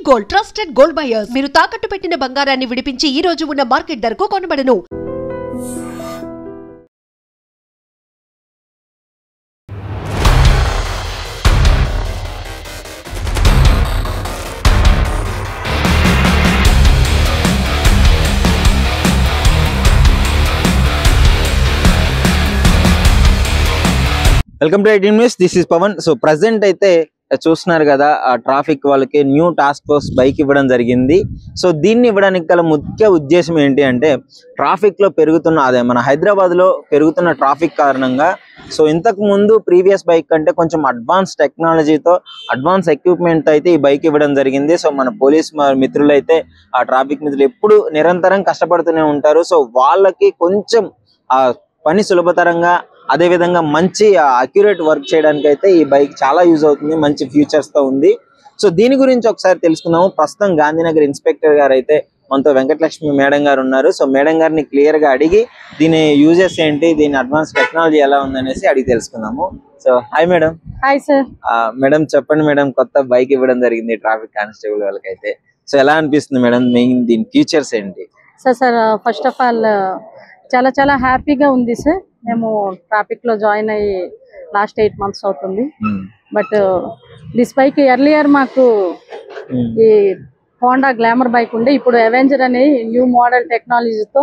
Gold trusted gold buyers మీరు తాకట్టు పెట్టిన బంగారాన్ని విడిపించి ఈ రోజు ఉన్న మార్కెట్ ధరకు కొనబడను. Welcome to 18 News. This is Pavan. So present అయితే చూస్తున్నారు కదా, ఆ ట్రాఫిక్ వాళ్ళకి న్యూ టాస్క్ ఫోర్స్ బైక్ ఇవ్వడం జరిగింది. సో దీన్ని ఇవ్వడానికి గల ముఖ్య ఉద్దేశం ఏంటి అంటే, ట్రాఫిక్ లో పెరుగుతున్న మన హైదరాబాద్ లో పెరుగుతున్న ట్రాఫిక్ కారణంగా సో ఇంతకు ముందు ప్రీవియస్ బైక్ కంటే కొంచెం అడ్వాన్స్ టెక్నాలజీతో అడ్వాన్స్ ఎక్విప్మెంట్ అయితే ఈ బైక్ ఇవ్వడం జరిగింది. సో మన పోలీస్ మిత్రులు అయితే ఆ ట్రాఫిక్ మిత్రులు ఎప్పుడు నిరంతరం కష్టపడుతూనే ఉంటారు. సో వాళ్ళకి కొంచెం ఆ పని సులభతరంగా, అదే విధంగా మంచి అక్యురేట్ వర్క్ చేయడానికి అయితే ఈ బైక్ చాలా యూజ్ అవుతుంది. మంచి ఫ్యూచర్స్ తో ఉంది. సో దీని గురించి ఒకసారి తెలుసుకుందాము. ప్రస్తుతం గాంధీనగర్ ఇన్స్పెక్టర్ గారు అయితే మనతో వెంకటలక్ష్మి మేడం గారు ఉన్నారు. సో మేడం గారిని క్లియర్ గా అడిగి దీని యూజెస్ ఏంటి, దీని అడ్వాన్స్ టెక్నాలజీ ఎలా ఉందనేసి అడిగి తెలుసుకుందాము. So hi madam. Hi sir. Madam చెప్పండి మేడం, కొత్త బైక్ ఇవ్వడం జరిగింది ట్రాఫిక్ కానిస్టేబుల్ వాళ్ళకైతే. సో ఎలా అనిపిస్తుంది మేడం, మెయిన్ దీని ఫీచర్స్ ఏంటి? సార్ ఫస్ట్ ఆఫ్ ఆల్ చాలా చాలా హ్యాపీగా ఉంది సార్. మేము ట్రాఫిక్ లో జాయిన్ అయ్యి లాస్ట్ 8 months అవుతుంది. బట్ దిస్ బైక్ ఎర్లియర్ మాకు ఈ హోండా గ్లామర్ బైక్ ఉండే, ఇప్పుడు అవెంజర్ అనే న్యూ మోడల్ టెక్నాలజీతో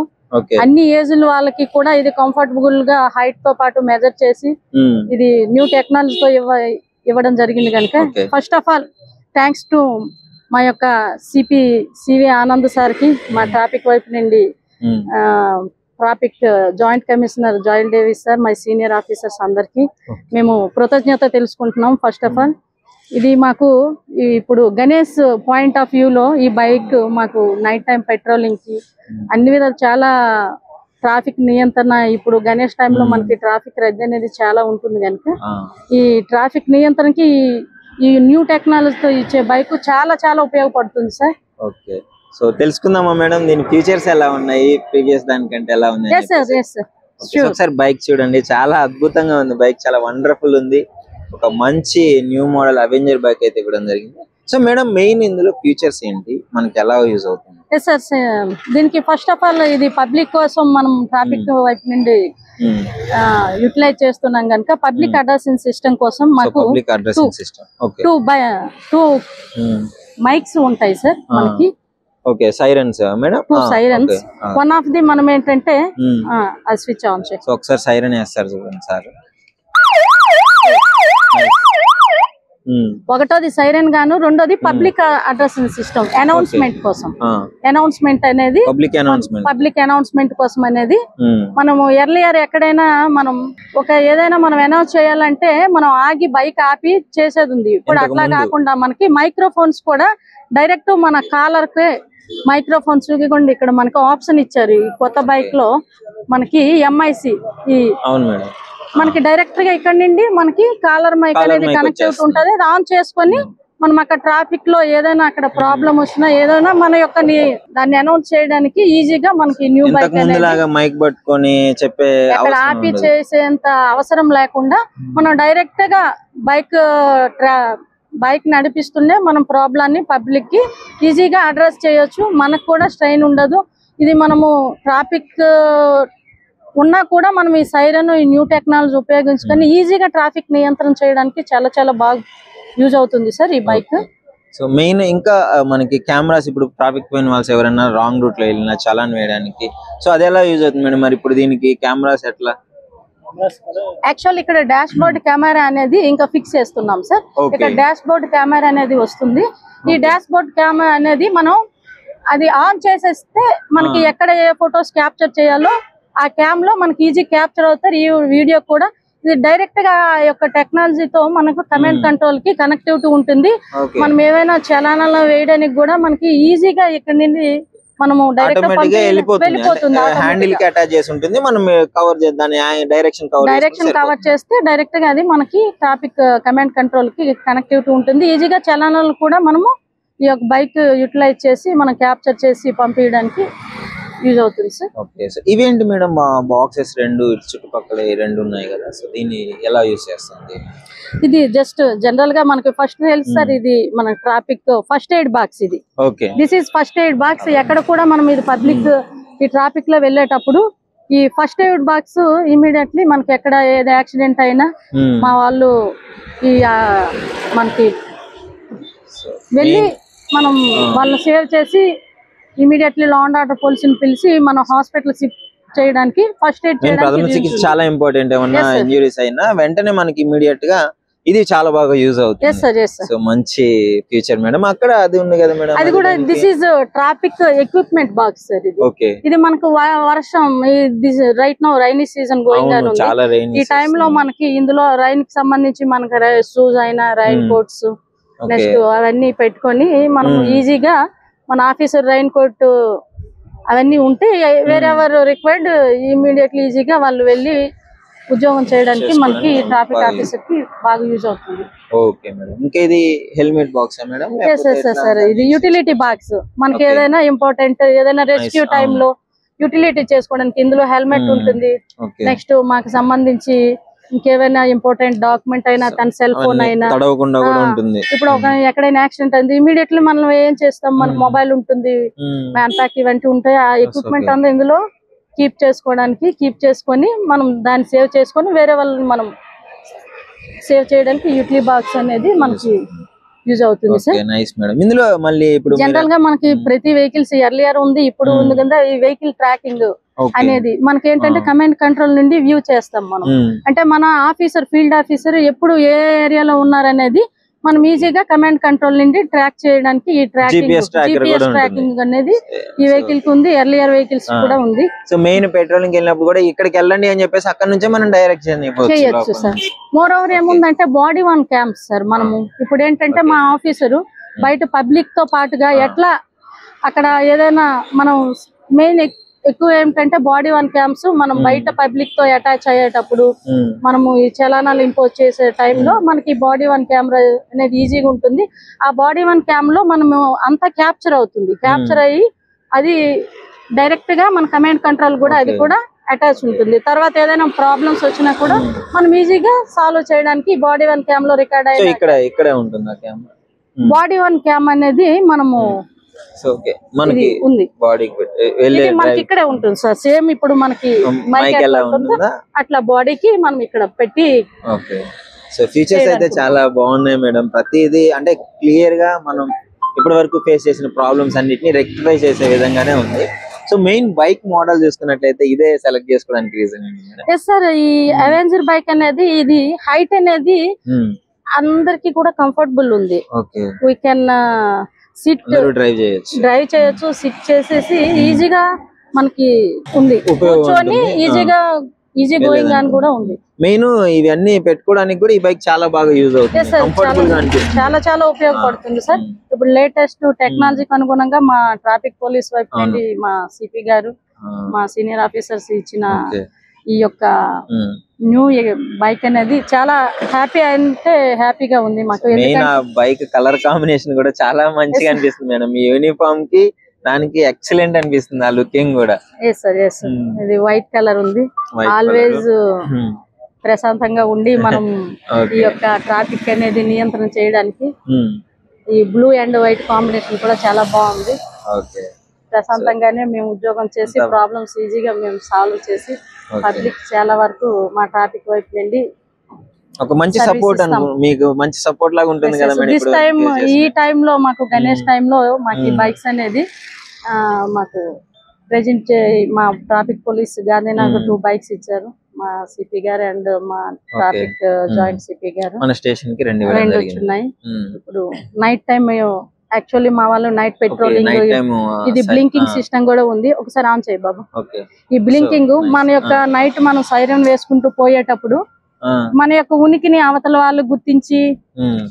అన్ని ఏజ్ల వాళ్ళకి కూడా ఇది కంఫర్టబుల్ గా హైట్ తో పాటు మెజర్ చేసి ఇది న్యూ టెక్నాలజీతో ఇవ్వడం జరిగింది కనుక first of all thanks to మా యొక్క సివి ఆనంద్ సార్ కి, మా ట్రాఫిక్ వైపు నుండి traffic joint commissioner Joel Davis sir, my senior officers అందరికి మేము కృతజ్ఞత తెలుసుకుంటున్నాం. ఫస్ట్ ఆఫ్ ఆల్ ఇది మాకు ఇప్పుడు గణేష్ పాయింట్ ఆఫ్ వ్యూలో ఈ బైక్ మాకు నైట్ టైం పెట్రోలింగ్ కి అన్ని విధాలు చాలా ట్రాఫిక్ నియంత్రణ, ఇప్పుడు గణేష్ టైంలో మనకి ట్రాఫిక్ రద్దీ అనేది చాలా ఉంటుంది కనుక ఈ ట్రాఫిక్ నియంత్రణకి ఈ న్యూ టెక్నాలజీతో ఇచ్చే బైక్ చాలా చాలా ఉపయోగపడుతుంది సార్. ఓకే, సో తెలుసుకుందామా మేడం, దీని ఫీచర్స్ ఎలా ఉన్నాయి, ప్రీవియస్ దానికంటే ఎలా ఉంది? ఒకసారి బైక్ చూడండి, చాలా అద్భుతంగా ఉంది బైక్, చాలా వండర్ఫుల్ ఉంది. ఒక మంచి న్యూ మోడల్ అవెంజర్ బైక్ అయితే ఇవ్వడం జరిగింది. సో మేడం మెయిన్ ఇందులో ఫీచర్స్ ఏంటి, మనకి ఎలా యూజ్ అవుతుంది? సార్ దీనికి ఫస్ట్ ఆఫ్ ఆల్ ఇది పబ్లిక్ కోసం మనం ట్రాఫిక్ వైపు నుండి యూటిలైజ్ చేస్తున్నాం కనుక పబ్లిక్ అడ్రసింగ్ సిస్టమ్ కోసం మాకు 2 మైక్స్ ఉంటాయి సార్ మనకి. Okay, sirens madam. 2 sirens. One of the మనం ఏంటంటే అది స్విచ్ ఆన్ చేసి ఒకసారి సైరన్ వేస్తారు చూడండి సార్. ఒకటోది సైరన్ గాను, రెండోది పబ్లిక్ అడ్రసింగ్ సిస్టమ్ అనౌన్స్మెంట్ కోసం. అనౌన్స్మెంట్ అనేది పబ్లిక్ అనౌన్స్మెంట్ కోసం అనేది మనము ఎర్లియర్ ఎక్కడైనా మనం ఏదైనా మనం అనౌన్స్ చేయాలంటే మనం ఆగి బైక్ ఆపి చేసేది ఉంది. ఇప్పుడు అట్లా కాకుండా మనకి మైక్రోఫోన్స్ కూడా డైరెక్ట్ మన కాలర్ కి మైక్రోఫోన్స్ ఇక్కడ మనకి ఆప్షన్ ఇచ్చారు. ఈ కొత్త బైక్ లో మనకి MIC మనకి డైరెక్ట్ గా ఇక్కడ నుండి మనకి కాలర్ మైక్ అనేది కనెక్ట్ అవుతూ ఉంటది. అది ఆన్ చేసుకొని మనం అక్కడ ట్రాఫిక్ లో ఏదైనా అక్కడ ప్రాబ్లం వచ్చినా ఏదైనా మన యొక్క దాన్ని అనౌన్స్ చేయడానికి ఈజీగా మనకి న్యూ బైక్ మైక్ పట్టుకొని చెప్పే అక్కడ ఆపి చేసేంత అవసరం లేకుండా మనం డైరెక్ట్ గా బైక్ నడిపిస్తుండే మనం ప్రాబ్లాన్ని పబ్లిక్ కి ఈజీగా అడ్రస్ చేయొచ్చు. మనకు కూడా స్ట్రెయిన్ ఉండదు. ఇది మనము ట్రాఫిక్ ఉన్నా కూడా మనం ఈ సైరన్, ఈ న్యూ టెక్నాలజీ ఉపయోగించుకొని ఈజీగా ట్రాఫిక్ నియంత్రణ చేయడానికి చాలా చాలా బాగా యూజ్ అవుతుంది సార్ ఈ బైక్. సో మెయిన్ ఇంకా మనకి కెమెరాస్, ఇప్పుడు ట్రాఫిక్ పోయిన వాళ్ళు ఎవరైనా రాంగ్ రూట్ లో వెళ్ళినా చలాన్ వేయడానికి, సో అది ఎలా యూజ్ అవుతుంది మేడం? మరి ఇప్పుడు దీనికి కెమెరాస్ ఎట్లా? యాక్చువల్ ఇక్కడ డాష్ బోర్డ్ కెమెరా అనేది ఇంకా ఫిక్స్ చేస్తున్నాం సార్. ఇక్కడ డాష్ బోర్డ్ కెమెరా అనేది వస్తుంది. ఈ డాష్ బోర్డ్ కెమెరా అనేది మనం అది ఆన్ చేసేస్తే మనకి ఎక్కడ ఏ ఫొటోస్ క్యాప్చర్ చేయాలో ఆ క్యామ్ లో మనకి ఈజీ క్యాప్చర్ అవుతారు. ఈ వీడియో కూడా ఇది డైరెక్ట్ గా యొక్క టెక్నాలజీతో మనకు కమాండ్ కంట్రోల్ కి కనెక్టివిటీ ఉంటుంది. మనం ఏవైనా చలానాలు వేయడానికి కూడా మనకి ఈజీగా ఇక్కడ నుండి మనము డైరెక్ట్ వెళ్ళిపోతుంది. హ్యాండిల్ కి అటాచ్ చేసి ఉంటుంది. మనం కవర్ చేద్దాం, డైరెక్షన్ కవర్ చేస్తే డైరెక్ట్ గా అది మనకి ట్రాఫిక్ కమాండ్ కంట్రోల్ కి కనెక్టివిటీ ఉంటుంది. ఈజీగా చలానాలు కూడా మనము ఈ యొక్క బైక్ యూటిలైజ్ చేసి మనం క్యాప్చర్ చేసి పంపించడానికి యూజ్ అవుతుంది సార్. ఓకే సార్, ఇవేంటి మేడం బాక్సెస్ రెండు ఇటు చుట్టుపక్కల రెండు ఉన్నాయి కదా, సో దీన్ని ఎలా యూజ్ చేస్తుంది? ఇది జస్ట్ జనరల్ గా మనకి ఫస్ట్ తెలుసు సార్, ఇది మన ట్రాఫిక్ ఫస్ట్ ఎయిడ్ బాక్స్. ఇది okay, this is first aid box. ఎక్కడ కూడా మనం ఇది పబ్లిక్ ఈ ట్రాఫిక్ లో వెళ్ళేటప్పుడు ఈ ఫస్ట్ ఎయిడ్ బాక్స్ ఇమీడియట్లీ మనకి ఎక్కడ ఏది యాక్సిడెంట్ అయినా మా వాళ్ళు ఈ మనకి వెళ్ళి మనం వాళ్ళని సేవ్ చేసి ఇమీడియట్లీ లా అండ్ ఆర్డర్ పోలీసుని పిలిచి మనం హాస్పిటల్ షిఫ్ట్ చేయడానికి ఫస్ట్ ఎయిడ్ చేయడానికి చాలా ఇంపార్టెంట్. ఏమన్నా ఇంజురీస్ అయినా వెంటనే మనకి ఇమీడియట్ గా ఇది చాలా బాగా యూజ్ అవుతుంది. సో మంచి ఫ్యూచర్ మేడం. అక్కడ అది ఉంది కదా మేడం, అది కూడా this is traffic equipment box sir. ఇది ఇది మనకు వర్షం right now rainy season going on ఉంది. ఈ టైమ్ లో మనకి ఇందులో రైన్ కి సంబంధించి మనకి షూస్ అయినా రైన్ కోట్స్ నెక్స్ట్ అవన్నీ పెట్టుకొని మనం ఈజీగా మన ఆఫీసర్ రైన్ కోట్ అవన్నీ ఉంటే వేరే ఎవరు రిక్వైర్డ్ ఇమీడియట్లీ ఈజీగా వాళ్ళు వెళ్ళి ఉద్యోగం చేయడానికి మనకి ట్రాఫిక్ ఆఫీసర్ కి బాగా యూజ్ అవుతుంది. Okay madam. ఇంకా ఇది హెల్మెట్ బాక్స్ మేడం? సార్ ఇది యూటిలిటీ బాక్స్. మనకి ఏదైనా ఇంపార్టెంట్ ఏదైనా రెస్క్యూ టైమ్ లో యూటిలిటీ చేసుకోవడానికి ఇందులో హెల్మెట్ ఉంటుంది. నెక్స్ట్ మాకు సంబంధించి ఇంకేమైనా ఇంపార్టెంట్ డాక్యుమెంట్ అయినా తన సెల్ ఫోన్ అయినా ఇప్పుడు ఒక ఎక్కడైనా యాక్సిడెంట్ అయింది ఇమీడియట్లీ మనం ఏం చేస్తాం, మనకు మొబైల్ ఉంటుంది, మ్యాన్ ప్యాక్ ఇవన్నీ ఉంటాయి. ఆ ఎక్విప్మెంట్ అంతా ఇందులో కీప్ చేసుకొని మనం దాన్ని సేవ్ చేసుకొని వేరే వాళ్ళని మనం సేవ్ చేయడానికి యూటిలిటీ బాక్స్ అనేది మనకి యూజ్ అవుతుంది సార్. ఇందులో మళ్ళీ ఇప్పుడు జనరల్ గా మనకి ప్రతి వెహికల్స్ ఎర్లియర్ ఉంది, ఇప్పుడు ఉంది కదా ఈ వెహికల్ ట్రాకింగ్ అనేది మనకి ఏంటంటే కమాండ్ కంట్రోల్ నుండి వ్యూ చేస్తాం మనం. అంటే మన ఆఫీసర్ ఫీల్డ్ ఆఫీసర్ ఎప్పుడు ఏ ఏరియాలో ఉన్నారనేది మనం ఈజీగా కమాండ్ కంట్రోల్ నుండి ట్రాక్ చేయడానికి ఈ జీపీఎస్ ట్రాకింగ్ అనేది ఈ వెహికల్ కి ఉంది, ఎర్లియర్ వెహికల్స్ కూడా ఉంది. సో మెయిన్ పెట్రోలింగ్ వెళ్ళినప్పుడు కూడా ఇక్కడికి వెళ్ళండి అని చెప్పేసి అక్కడ నుంచే మనం డైరెక్షన్ చేయొచ్చు సార్. మోర్ ఓవర్ ఏముందంటే బాడీ వన్ క్యాంప్స్ సార్. మనము ఇప్పుడు ఏంటంటే మా ఆఫీసరు బయట పబ్లిక్ తో పాటుగా ఎట్లా అక్కడ ఏదైనా మనం మెయిన్ ఎక్కువ ఏంటంటే బాడీ వన్ క్యాంప్స్ మనం బయట పబ్లిక్ తో అటాచ్ అయ్యేటప్పుడు మనము ఈ చలానాలు ఇంపోజ్ చేసే టైంలో మనకి బాడీ వన్ కెమెరా అనేది ఈజీగా ఉంటుంది. ఆ బాడీ వన్ క్యామ్ లో మనము అంతా క్యాప్చర్ అవుతుంది. క్యాప్చర్ అయ్యి అది డైరెక్ట్ గా మన కమాండ్ కంట్రోల్ కూడా అది కూడా అటాచ్ ఉంటుంది. తర్వాత ఏదైనా ప్రాబ్లమ్స్ వచ్చినా కూడా మనం ఈజీగా సాల్వ్ చేయడానికి బాడీ వన్ క్యామ్ లో రికార్డ్ అయ్యి బాడీ వన్ క్యామ్ అనేది మనము మనకి మనకి ఇక్కడే ఉంటుంది సార్. సేమ్ ఇప్పుడు మనకి అట్లా బాడీకి మనం ఇక్కడ పెట్టి. సో ఫీచర్స్ అయితే చాలా బాగున్నాయి మేడం. ప్రతిదీ అంటే క్లియర్ గా మనం ఇప్పటి వరకు ఫేస్ చేసిన ప్రాబ్లమ్స్ అన్నిటిని రెక్టిఫై చేసే విధంగానే ఉంది. సో మెయిన్ బైక్ మోడల్ చూసుకున్నట్లయితే ఇదే సెలెక్ట్ చేసుకోవడానికి రీజన్ ఏంటి సార్? ఈ అవెంజర్ బైక్ అనేది ఇది హైట్ అనేది అందరికి కూడా కంఫర్టబుల్ ఉంది. వీ కెన్ సిట్ డ్రైవ్ చేయొచ్చు, సిట్ చేసేసి ఈజీగా మనకి ఉంది, కూర్చొని ఈజీ గోయింగ్ అని కూడా ఉంది. మెయిన్ ఇవన్నీ పెట్టుకోవడానికి కూడా ఈ బైక్ చాలా బాగా యూజ్ అవుతుంది, చాలా ఉపయోగపడుతుంది సార్. ఇప్పుడు లేటెస్ట్ టెక్నాలజీకి అనుగుణంగా మా ట్రాఫిక్ పోలీస్ వైపు నుండి మా సిపి గారు మా సీనియర్ ఆఫీసర్స్ ఇచ్చిన ఈ యొక్క న్యూ బైక్ అనేది చాలా హ్యాపీగా ఉంది మాకు. బైక్ కలర్ కాంబినేషన్ కూడా చాలా మంచిగా అనిపిస్తుంది మేడం. ఈ యూనిఫామ్ కి దానికి ఎక్సలెంట్ అనిపిస్తుంది ఆ లుకింగ్ కూడా. ఇది వైట్ కలర్ ఉంది. ఆల్వేస్ ప్రశాంతంగా ఉండి మనం ఈ యొక్క ట్రాఫిక్ అనేది నియంత్రణ చేయడానికి ఈ బ్లూ అండ్ వైట్ కాంబినేషన్ కూడా చాలా బాగుంది. ప్రశాంతంగానే మేము ఉద్యోగం చేసి ప్రాబ్లమ్స్ ఈజీగా మేము సాల్వ్ చేసి పబ్లిక్ చాలా వరకు మా ట్రాఫిక్ వైపు వెళ్ళి ఒక మంచి సపోర్ట్ మీకు మంచి సపోర్ట్ లాగా ఉంటుంది కదా మేడం. ఈ టైం లో మాకు గణేష్ టైం లో మాకు బైక్స్ అనేది మాకు ప్రెజెంట్ మా ట్రాఫిక్ పోలీస్ గాంధీనగర్ 2 బైక్స్ ఇచ్చారు మా సిపి గారు అండ్ మా ట్రాఫిక్ జాయింట్ సిపి గారు. మన స్టేషన్ కి 2 ఉన్నాయి. ఇప్పుడు నైట్ టైం యాక్చువల్లీ మా వాళ్ళు నైట్ పెట్రోలింగ్, ఇది బ్లింకింగ్ సిస్టమ్ కూడా ఉంది. ఒకసారి ఆన్ చేయి బాబు. ఈ బ్లింకింగ్ మన యొక్క నైట్ మనం సైరన్ వేసుకుంటూ పోయేటప్పుడు మన యొక్క ఉనికిని అవతల వాళ్ళు గుర్తించి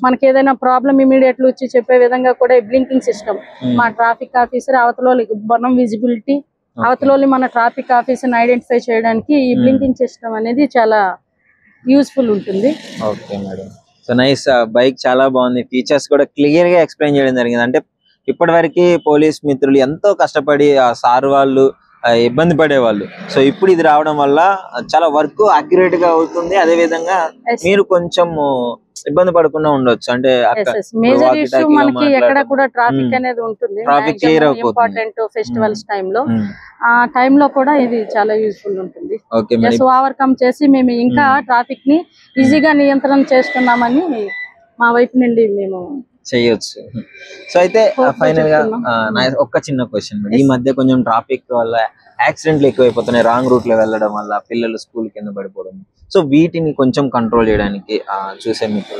మనకి ఏదైనా ప్రాబ్లం ఇమీడియట్ వచ్చి చెప్పే విధంగా కూడా బ్లింకింగ్ సిస్టమ్ మా ట్రాఫిక్ ఆఫీసర్ అవతల మనం విజిబిలిటీ అవతల మన ట్రాఫిక్ ఆఫీసర్ ఐడెంటిఫై చేయడానికి ఈ బ్లింకింగ్ సిస్టమ్ అనేది చాలా యూస్ఫుల్ ఉంటుంది. Okay madam. So nice. Bike చాలా బాగుంది, ఫీచర్స్ కూడా క్లియర్ గా ఎక్స్ప్లెయిన్ చేయడం జరిగింది. అంటే ఇప్పటి వరకు పోలీస్ మిత్రులు ఎంతో కష్టపడి ఆ సార్ వాళ్ళు ఇబ్బంది పడేవాళ్ళు. సో ఇప్పుడు ఇది రావడం వల్ల చాలా వర్క్ అక్యురేట్ గా అవుతుంది. అదే విధంగా మీరు కొంచెం ఇబ్బంది పడకుండా ఉండొచ్చు. అంటే మేజర్ ఇష్యూ మనకి ఎక్కడ కూడా ట్రాఫిక్ అనేది ఉంటుంది. ట్రాఫిక్ క్లియర్ అవుతుంది. ఇంపార్టెంట్ ఫెస్టివల్స్ టైంలో ఆ టైంలో కూడా ఇది చాలా యూస్ఫుల్ ఉంటుంది. ఓవర్కమ్ చేసి మేము ఇంకా ట్రాఫిక్ ని ఈజీగా నియంత్రణ చేస్తున్నామని మా వైపు నుండి మేము చేయొచ్చు. సో అయితే ఫైనల్ గా ఒక్క చిన్న క్వశ్చన్, ఈ మధ్య కొంచెం ట్రాఫిక్ వల్ల యాక్సిడెంట్లు ఎక్కువైపోతున్నాయి, రాంగ్ రూట్ లో వెళ్ళడం వల్ల పిల్లలు స్కూల్ కింద పడిపోవడం. సో వీటిని కొంచెం కంట్రోల్ చేయడానికి చూసే మీకు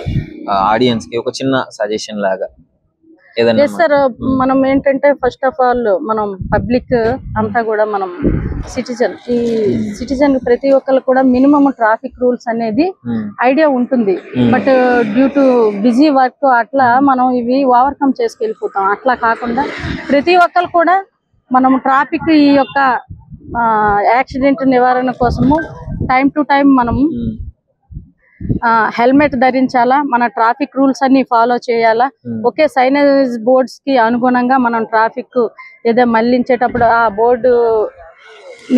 ఆడియన్స్ కి ఒక చిన్న సజెషన్ లాగా ఏదైనా? సార్, మనం ఏంటంటే ఫస్ట్ ఆఫ్ ఆల్ మనం పబ్లిక్ అంతా కూడా మనం సిటిజన్ ప్రతి ఒక్కరు కూడా మినిమం ట్రాఫిక్ రూల్స్ అనేది ఐడియా ఉంటుంది. But due to busy work అట్లా మనం ఇవి ఓవర్కమ్ చేసుకెళ్ళిపోతాం. అట్లా కాకుండా ప్రతి ఒక్కరు కూడా మనం ట్రాఫిక్ ఈ యొక్క యాక్సిడెంట్ నివారణ కోసము టైం టు టైం మనం హెల్మెట్ ధరించాలా, మన ట్రాఫిక్ రూల్స్ అన్ని ఫాలో చేయాలా. ఓకే, సైనేజ్ బోర్డ్స్ కి అనుగుణంగా మనం ట్రాఫిక్ ఏదో మళ్లించేటప్పుడు ఆ బోర్డు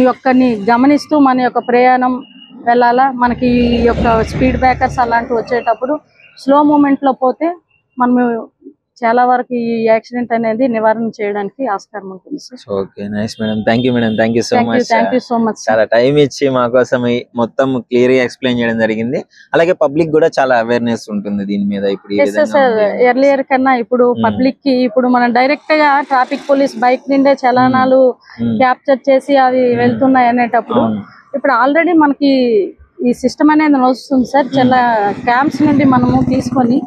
యొక్కని గమనిస్తూ మన యొక్క ప్రయాణం వెళ్ళాలా. మనకి ఈ యొక్క స్పీడ్ బ్రేకర్స్ అలాంటివి వచ్చేటప్పుడు స్లో మూమెంట్ లో పోతే మనము చాలా వరకు ఈ యాక్సిడెంట్ అనేది నివారణ చేయడానికి ఆస్కారం ఉంటుంది sir. Okay, nice madam. Thank you madam, thank you so much. Thank you so much. చాలా టైం ఇచ్చి మా కోసం మొత్తం క్లియర్ గా ఎక్స్ప్లెయిన్ చేయడం జరిగింది. అలాగే పబ్లిక్ కూడా చాలా అవేర్నెస్ ఉంటుంది దీని మీద. ఇప్పుడు ఎర్లియర్ కన్నా ఇప్పుడు పబ్లిక్ కి ఇప్పుడు మనం డైరెక్ట్ గా ట్రాఫిక్ పోలీస్ బైక్ నిండే చలానాలు క్యాప్చర్ చేసి అవి వెళ్తున్నాయి అనేటప్పుడు ఇప్పుడు ఆల్రెడీ మనకి ఈ సిస్టమ్ అనేది వస్తుంది సార్. చాలా క్యాంప్స్ నుండి మనము తీసుకొని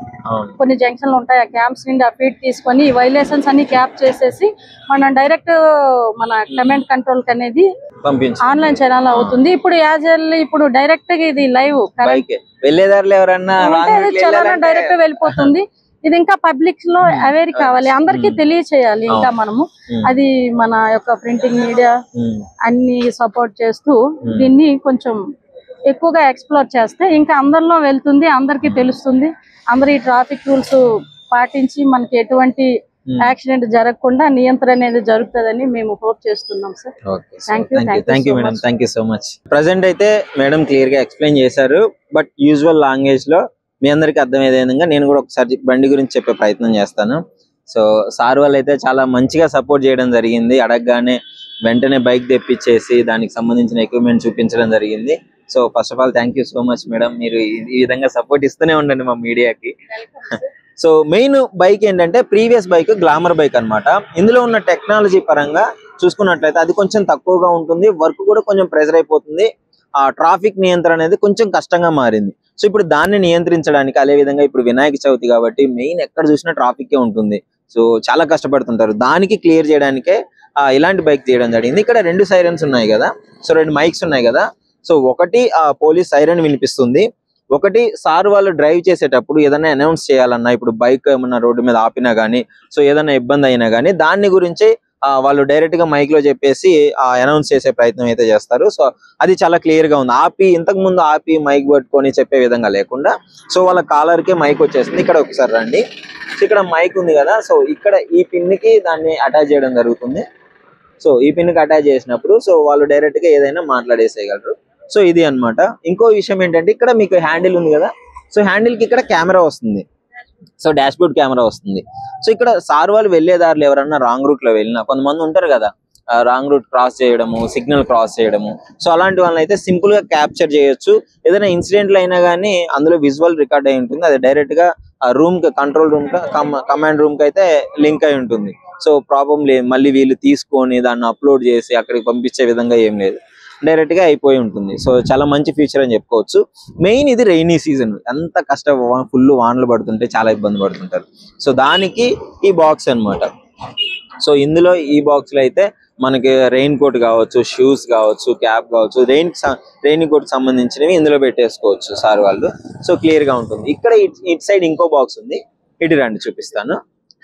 కొన్ని జంక్షన్లు ఉంటాయి, ఆ క్యాంప్స్ నుండి ఆ ఫీడ్ తీసుకొని ఈ వైలేషన్స్ అన్ని క్యాప్ చేసేసి మనం డైరెక్ట్ మన కమాండ్ కంట్రోల్ కి అనేది ఆన్లైన్ ఛానల్ అవుతుంది. ఇప్పుడు ఇప్పుడు డైరెక్ట్ గా ఇది లైవ్ డైరెక్ట్ వెళ్ళిపోతుంది. ఇది ఇంకా పబ్లిక్ లో అవేర్ కావాలి, అందరికీ తెలియచేయాలి. ఇంకా మనము అది మన యొక్క ప్రింటింగ్ మీడియా అన్ని సపోర్ట్ చేస్తూ దీన్ని కొంచెం ఎక్కువగా ఎక్స్ప్లోర్ చేస్తే ఇంకా అందరిలో వెళ్తుంది, అందరికీ తెలుస్తుంది. అందరు ఈ ట్రాఫిక్ రూల్స్ పాటించి మనకి ఎటువంటి యాక్సిడెంట్ జరగకుండా నియంత్రణ అనేది జరుగుతుందని మేము హోప్ చేస్తున్నాం sir. Thank you madam, thank you so much. Present అయితే మేడం క్లియర్ గా ఎక్స్ప్లెయిన్ చేశారు. బట్ యూజువల్ లాంగ్వేజ్ లో మీ అందరికి అర్థమయ్యే విధంగా నేను కూడా ఒకసారి బండి గురించి చెప్పే ప్రయత్నం చేస్తాను. సో సార్ వాళ్ళు అయితే చాలా మంచిగా సపోర్ట్ చేయడం జరిగింది. అడగగానే వెంటనే బైక్ తెప్పించేసి దానికి సంబంధించిన ఎక్విప్మెంట్ చూపించడం జరిగింది. So first of all thank you so much madam. మీరు ఈ విధంగా సపోర్ట్ ఇస్తూనే ఉండండి మా మీడియాకి. సో మెయిన్ బైక్ ఏంటంటే ప్రీవియస్ బైక్ గ్లామర్ బైక్ అన్నమాట. ఇందులో ఉన్న టెక్నాలజీ పరంగా చూసుకున్నట్లయితే అది కొంచెం తక్కువగా ఉంటుంది, వర్క్ కూడా కొంచెం ప్రెజర్ అయిపోతుంది. ఆ ట్రాఫిక్ నియంత్రణ అనేది కొంచెం కష్టంగా మారింది. సో ఇప్పుడు దాన్ని నియంత్రించడానికి, అదే విధంగా ఇప్పుడు వినాయక చవితి కాబట్టి మెయిన్ ఎక్కడ చూసినా ట్రాఫిక్ ఉంటుంది. సో చాలా కష్టపడుతుంటారు. దానికి క్లియర్ చేయడానికే ఇలాంటి బైక్ తీయడం జరిగింది. ఇక్కడ 2 సైరన్స్ ఉన్నాయి కదా, సో 2 మైక్స్ ఉన్నాయి కదా. సో ఒకటి పోలీస్ సైరన్ వినిపిస్తుంది, ఒకటి సార్ వాళ్ళు డ్రైవ్ చేసేటప్పుడు ఏదైనా అనౌన్స్ చేయాలన్నా, ఇప్పుడు బైక్ ఏమన్నా రోడ్డు మీద ఆపినా గానీ, సో ఏదైనా ఇబ్బంది అయినా గానీ దాన్ని గురించి వాళ్ళు డైరెక్ట్ గా మైక్ లో చెప్పేసి అనౌన్స్ చేసే ప్రయత్నం అయితే చేస్తారు. సో అది చాలా క్లియర్ గా ఉంది. ఇంతకు ముందు ఆపి మైక్ పట్టుకొని చెప్పే విధంగా లేకుండా సో వాళ్ళ కాలర్ కే మైక్ వచ్చేస్తుంది. ఇక్కడ ఒకసారి రండి, సో ఇక్కడ మైక్ ఉంది కదా, సో ఇక్కడ ఈ పిన్ కి దాన్ని అటాచ్ చేయడం జరుగుతుంది. సో ఈ పిన్ కి అటాచ్ చేసినప్పుడు సో వాళ్ళు డైరెక్ట్ గా ఏదైనా మాట్లాడేసేయగలరు. సో ఇది అన్నమాట. ఇంకో విషయం ఏంటంటే ఇక్కడ మీకు హ్యాండిల్ ఉంది కదా, సో హ్యాండిల్ కి ఇక్కడ కెమెరా వస్తుంది, సో డాష్ బోర్డ్ కెమెరా వస్తుంది. సో ఇక్కడ సార్ వాళ్ళు వెళ్లేదారులు ఎవరన్నా రాంగ్ రూట్ లో వెళ్ళినా, కొంతమంది ఉంటారు కదా రాంగ్ రూట్ క్రాస్ చేయడము, సిగ్నల్ క్రాస్ చేయడము, సో అలాంటి వాళ్ళని అయితే సింపుల్ గా క్యాప్చర్ చేయొచ్చు. ఏదైనా ఇన్సిడెంట్లు అయినా కానీ అందులో విజువల్ రికార్డ్ అయి ఉంటుంది. అది డైరెక్ట్ గా రూమ్ కి, కంట్రోల్ రూమ్ కి, కమాండ్ రూమ్ కి అయితే లింక్ అయి ఉంటుంది. సో ప్రాబ్లం లేదు, మళ్ళీ వీళ్ళు తీసుకొని దాన్ని అప్లోడ్ చేసి అక్కడికి పంపించే విధంగా ఏం లేదు, డైరెక్ట్ గా అయిపోయి ఉంటుంది. సో చాలా మంచి ఫీచర్ అని చెప్పుకోవచ్చు. మెయిన్ ఇది రైనీ సీజన్, ఎంత కష్టం, ఫుల్ వానలు పడుతుంటే చాలా ఇబ్బంది పడుతుంటారు. సో దానికి ఈ బాక్స్ అన్నమాట. సో ఇందులో ఈ బాక్స్ లో అయితే మనకి రెయిన్ కోట్ కావచ్చు, షూస్ కావచ్చు, క్యాప్ కావచ్చు, రెయిన్ కోట్ సంబంధించినవి ఇందులో పెట్టేసుకోవచ్చు సార్ వాళ్ళు. సో క్లియర్ గా ఉంటుంది. ఇక్కడ ఇటు సైడ్ ఇంకో బాక్స్ ఉంది, ఇటు రండి చూపిస్తాను.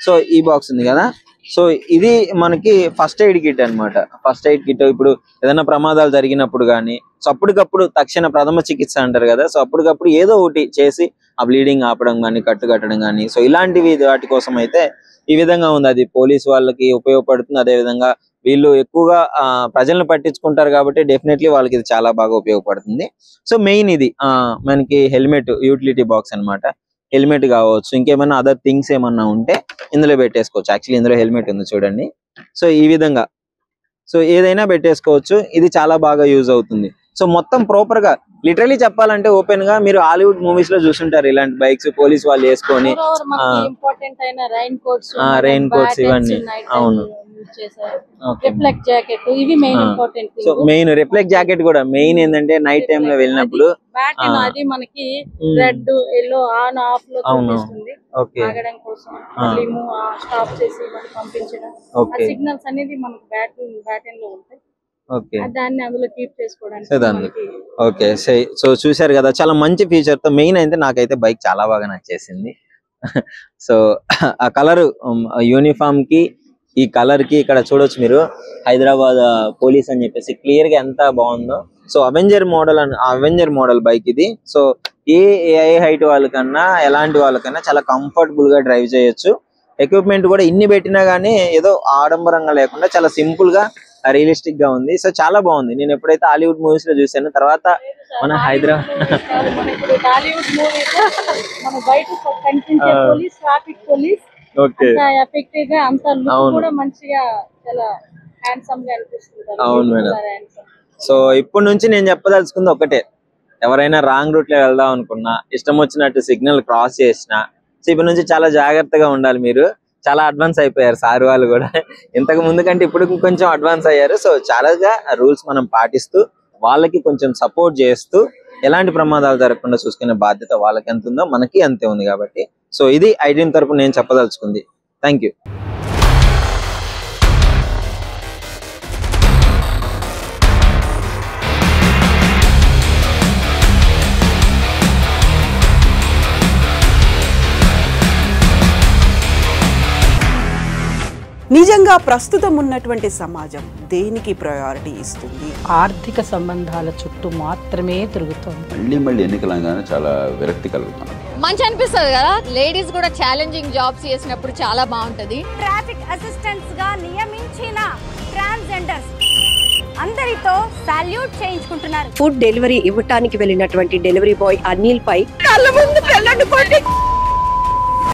సో ఈ బాక్స్ ఉంది కదా, సో ఇది మనకి ఫస్ట్ ఎయిడ్ కిట్ అన్నమాట. ఫస్ట్ ఎయిడ్ కిట్ ఇప్పుడు ఏదైనా ప్రమాదాలు జరిగినప్పుడు కానీ, సో అప్పటికప్పుడు తక్షణ ప్రథమ చికిత్స అంటారు కదా, సో అప్పటికప్పుడు ఏదో ఒకటి చేసి ఆ బ్లీడింగ్ ఆపడం కానీ, కట్టు కట్టడం కానీ, సో ఇలాంటివి వాటి కోసం అయితే ఈ విధంగా ఉంది. అది పోలీస్ వాళ్ళకి ఉపయోగపడుతుంది, అదే విధంగా వీళ్ళు ఎక్కువగా ప్రజలను పట్టించుకుంటారు కాబట్టి డెఫినెట్లీ వాళ్ళకి ఇది చాలా బాగా ఉపయోగపడుతుంది. సో మెయిన్ ఇది మనకి హెల్మెట్ యూటిలిటీ బాక్స్ అన్నమాట. హెల్మెట్ కావచ్చు, ఇంకేమైనా అదర్ థింగ్స్ ఏమన్నా ఉంటే ఇందులో పెట్టేసుకోవచ్చు. యాక్చువల్లీ ఇందులో హెల్మెట్ ఉంది చూడండి. సో ఈ విధంగా సో ఏదైనా పెట్టేసుకోవచ్చు. ఇది చాలా బాగా యూజ్ అవుతుంది. సో మొత్తం ప్రాపర్ గా లిటరలీ చెప్పాలంటే ఓపెన్ గా మీరు హాలీవుడ్ మూవీస్ లో చూసుంటారు ఇలాంటి బైక్స్ పోలీస్ వాళ్ళు వేసుకొని రెయిన్ కోట్స్ ఇవన్నీ. అవును, రిఫ్లెక్ట్ జాకెట్ ఇవి main important. So main reflect jacket కూడా మెయిన్ ఏంటంటే నైట్ టైమ్ లో వెళ్ళినప్పుడు అది మనకి రెడ్ ఎల్లో ఆన్ ఆఫ్ లో చూపిస్తుంది. ఆగడం కోసం స్టాప్ చేసి పంపించడం సిగ్నల్స్ అనేది మనకి బ్యాటరీ లో ఉంటాయి. దాన్ని అందులో కీప్ చేసుకోవడానికి. ఓకే, సో చూసారు కదా, చాలా మంచి ఫీచర్ తో మెయిన్ అయితే నాకైతే బైక్ చాలా బాగా నచ్చేసింది. సో ఆ కలర్ యూనిఫామ్ కి ఈ కలర్ కి ఇక్కడ చూడొచ్చు మీరు హైదరాబాద్ పోలీస్ అని చెప్పేసి క్లియర్ గా ఎంత బాగుందో. సో అవెంజర్ మోడల్ బైక్ ఇది. సో ఏ హైట్ వాళ్ళకన్నా ఎలాంటి వాళ్ళకన్నా చాలా కంఫర్టబుల్ గా డ్రైవ్ చేయొచ్చు. ఎక్విప్మెంట్ కూడా ఇన్ని పెట్టినా గానీ ఏదో ఆడంబరంగా లేకుండా చాలా సింపుల్ గా రియలిస్టిక్ గా ఉంది. సో చాలా బాగుంది. నేను ఎప్పుడైతే హాలీవుడ్ మూవీస్ లో చూసాను, తర్వాత మన హైదరాబాద్ అవును మేడం. సో ఇప్పటి నుంచి నేను చెప్పదలుచుకుంది ఒకటే, ఎవరైనా రాంగ్ రూట్ లో వెళ్దాం అనుకున్నా, ఇష్టం వచ్చినట్టు సిగ్నల్ క్రాస్ చేసినా, సో ఇప్పటి నుంచి చాలా జాగ్రత్తగా ఉండాలి. మీరు చాలా అడ్వాన్స్ అయిపోయారు సార్ వాళ్ళు కూడా, ఇంతకు ముందు కంటే ఇప్పుడు కొంచెం అడ్వాన్స్ అయ్యారు. సో చాలాగా రూల్స్ మనం పాటిస్తూ వాళ్ళకి కొంచెం సపోర్ట్ చేస్తూ ఎలాంటి ప్రమాదాలు జరగకుండా చూసుకునే బాధ్యత వాళ్ళకి ఎంత ఉందో మనకి అంతే ఉంది కాబట్టి. సో ఇది ఐడ్రీమ్ తరపున నేను చెప్పదలుచుకుంది. Thank you. నిజంగా ప్రస్తుతం ఉన్నటువంటి సమాజం దేనికి ప్రయారిటీ ఇస్తుంది? ఆర్థిక సంబంధాల చుట్టూ మాత్రమే తిరుగుతుంది. మళ్ళీ ఎన్నికలంగానే చాలా విరక్తి కలుగుతాం. మంచి అనిపిస్తుంది కదా, లేడీస్ కూడా ఛాలెంజింగ్ జాబ్స్ చేసినప్పుడు చాలా బాగుంటది. ట్రాఫిక్ అసిస్టెంట్స్ గా నియమించిన ట్రాన్స్జెండర్స్ అందరితో సాల్యూట్ చేయించుకుంటున్నారు. ఫుడ్ డెలివరీ ఇవ్వటానికి వెళ్ళినటువంటి డెలివరీ బాయ్ అనిల్ పై కళ్ళ ముందు